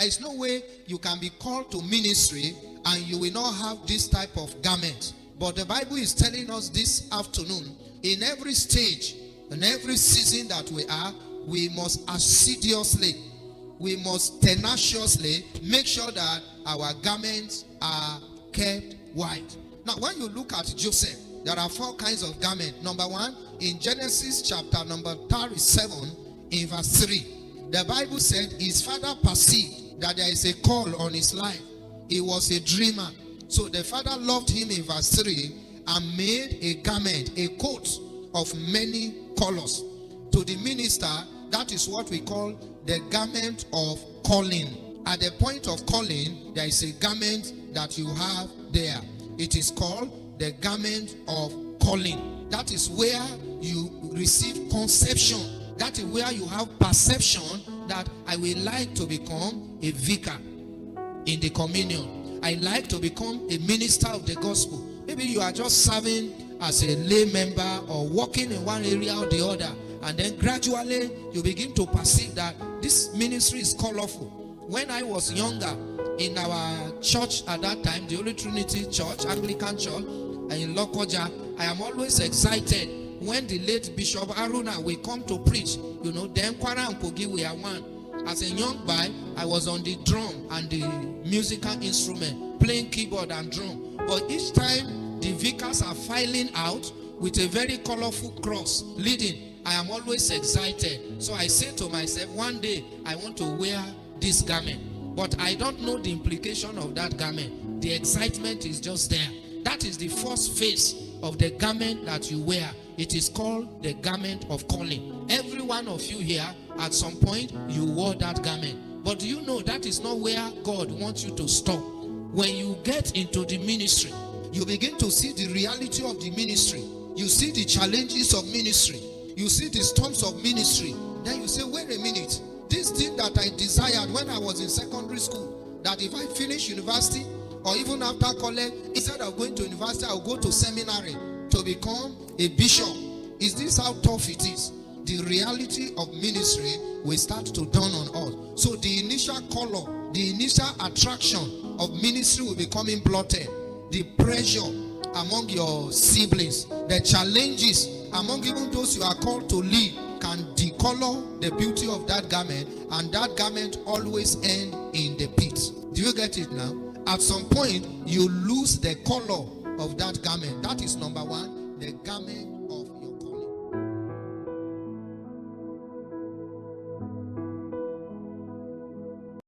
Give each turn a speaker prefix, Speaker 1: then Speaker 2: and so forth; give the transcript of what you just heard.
Speaker 1: there is no way you can be called to ministry and you will not have this type of garment. But the Bible is telling us this afternoon, in every stage, in every season that we are, we must assiduously, we must tenaciously make sure that our garments are kept white. Now, when you look at Joseph, there are 4 kinds of garment. Number 1, in Genesis chapter number 37, in verse 3, the Bible said his father perceived that there is a call on his life. He was a dreamer. So the father loved him in verse 3 and made a garment, a coat of many colors. To the minister, that is what we call the garment of calling. At the point of calling, there is a garment that you have there. It is called the garment of calling. That is where you receive conception. That is where you have perception that I will like to become a vicar in the communion. I like to become a minister of the gospel. Maybe you are just serving as a lay member or working in one area or the other, and then gradually you begin to perceive that this ministry is colorful. When I was younger, in our church at that time, the Holy Trinity Church, Anglican Church, in Lokoja, I am always excited when the late Bishop Aruna will come to preach. You know, then Kwara and Kogi we are one. As a young boy, I was on the drum and the musical instrument, playing keyboard and drum. But each time the vicars are filing out with a very colorful cross leading, I am always excited. So I say to myself, one day I want to wear this garment. But I don't know the implication of that garment. The excitement is just there. That is the first phase of the garment that you wear. It is called the garment of calling. Every one of you here, at some point, you wore that garment. But do you know that is not where God wants you to stop? When you get into the ministry, you begin to see the reality of the ministry. You see the challenges of ministry. You see the storms of ministry. Then you say, wait a minute. This thing that I desired when I was in secondary school, that if I finish university or even after college, instead of going to university, I'll go to seminary to become a bishop. Is this how tough it is? The reality of ministry will start to dawn on us. So the initial color, the initial attraction of ministry will be coming blotted. The pressure among your siblings, the challenges among even those you are called to lead can decolor the beauty of that garment, and that garment always end in the pit. Do you get it now? At some point, you lose the color of that garment. That is number 1, the garment